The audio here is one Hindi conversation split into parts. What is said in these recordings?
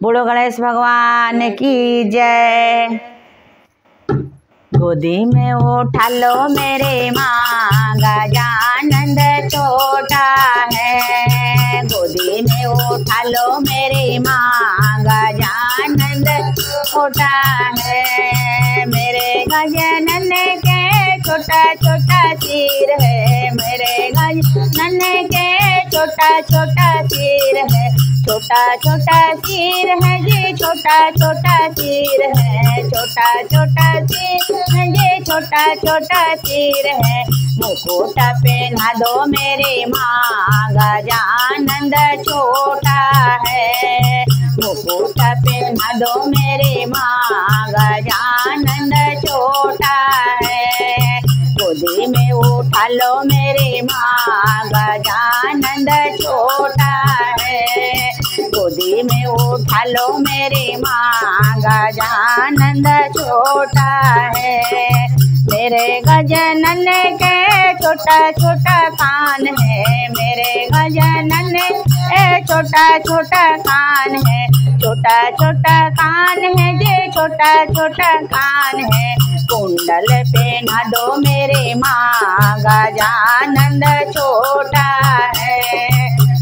बोलो गणेश भगवान की जय। गोदी में उठा लो मेरे माँ, गजानंद छोटा है। गोदी में उठा लो मेरी माँ, गजानंद छोटा है। मेरे गजानन के छोटा छोटा सिर है, मेरे गजानन के छोटा छोटा सिर है। छोटा छोटा सिर है जी, छोटा छोटा सिर है। छोटा छोटा सिर है जी, छोटा छोटा सिर है। मुकुट पहना दो मेरी माँ, गजानंद छोटा है। मुकुट पहना दो मेरी माँ, गजानंद छोटा है। गोदी में उठा लो मेरी माँ, गजानंद छोटा है। गोदी में उठा लो मेरी माँ, गजानंद छोटा है। मेरे गजानन के छोटा छोटा कान है, मेरे गजानन के छोटा छोटा कान है। छोटा छोटा कान है जी, छोटा छोटा कान है। कुंडल पहना दो मेरे माँ, गजानंद छोटा है।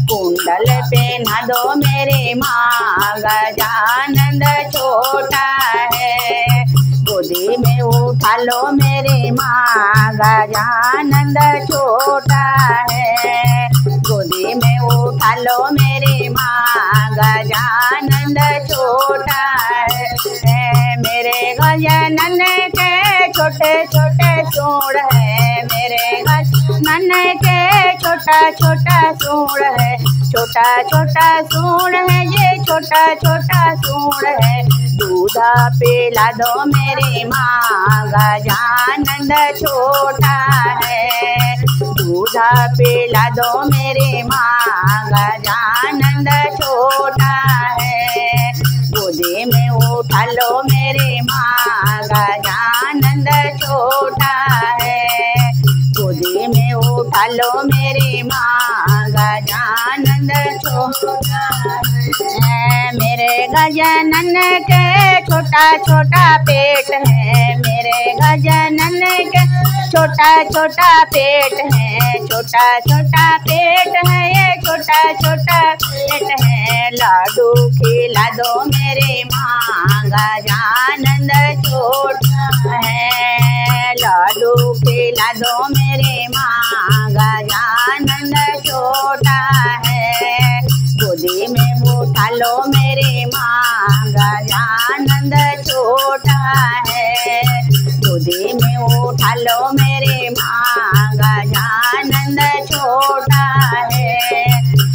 कुंडल पहना दो मेरे माँ, गजानंद छोटा है। गोदी में उठा लो मेरे माँ, गजानंद छोटा है। गोदी में उठा लो मेरी माँ, गजानंद छोटा है। मेरे गजानन के छोटे छोटे सूंड है, मेरे गजानन के छोटा छोटा सूंड है। छोटा छोटा सूंड है ये, छोटा छोटा सूंड है। दूध पिला दो मेरी माँ, गजानंद छोटा है। दूध पिला दो मेरी माँ, गजानंद छोटा है। गोदी में उठा लो मेरी माँ, गजानंद छोटा है। गोदी में उठा लो मेरी माँ, गजानंद छोटा है। मेरे गजानन के छोटा छोटा पेट है, मेरे गजानन के छोटा छोटा पेट है। छोटा छोटा पेट है ये, छोटा छोटा पेट है। लाडू खिला दो मेरे माँ, गजानंद छोटा है। लाडू खिला दो मेरे माँ, गजानंद छोटा है। गोदी में उठा लो मेरे माँ, गजानंद छोटा है। गोदी में उठा लो मेरे माँ, गजानंद छोटा है।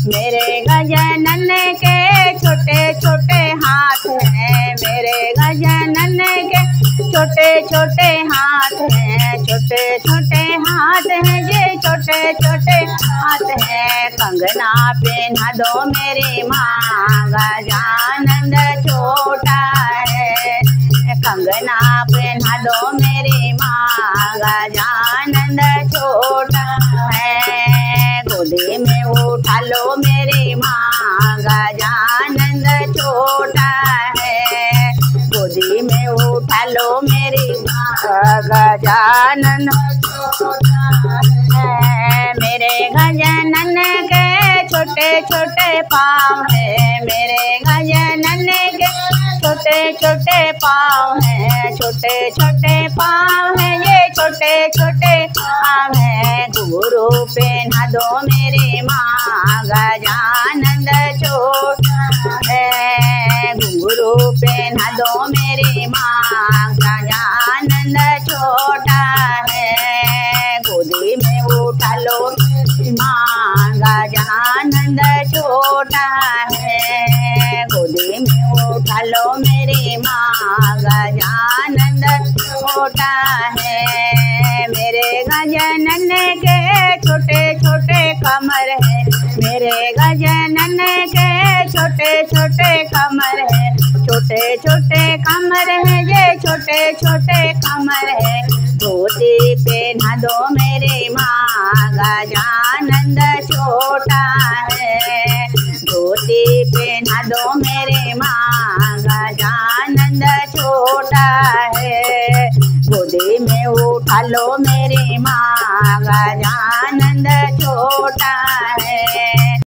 मेरे गजानन के छोटे छोटे हाथ है, मेरे गजानन के छोटे छोटे हाथ है। छोटे छोटे हाथ है ये, छोटे छोटे हाथ है। कंगना पहना दो मेरी माँ, गजानंद छोटा है। कंगना पहना दो मेरी माँ, गजानंद छोटा है। गोदी में उठा लो मेरी माँ, गजानंद छोटा है। गोदी में उठा लो मेरी माँ, गजानंद छोटा है। मेरे गजानन के छोटे छोटे पाँव है, मेरे गजानन के छोटे छोटे पाँव है। छोटे छोटे पाँव है ये, छोटे छोटे पाँव है। घुंघरू पहना दो मेरी माँ, गजानंद छोटा है। घुंघरू पहना दो मेरी माँ, गजानंद छोटा है। गोदी में उठा लो माँ, गजानंद छोटा है। गोदी में उठा लो मेरी माँ, गजानंद छोटा है। मेरे गजानन के छोटे छोटे कमर है, मेरे गजानन के छोटे छोटे कमर है। छोटे छोटे कमर है ये, छोटे छोटे कमर है। धोती पहना दो मेरी माँ, गजानंद छोटा है। धोती पहना दो मेरी माँ, में उठा लो मेरी माँ, गजानंद छोटा है।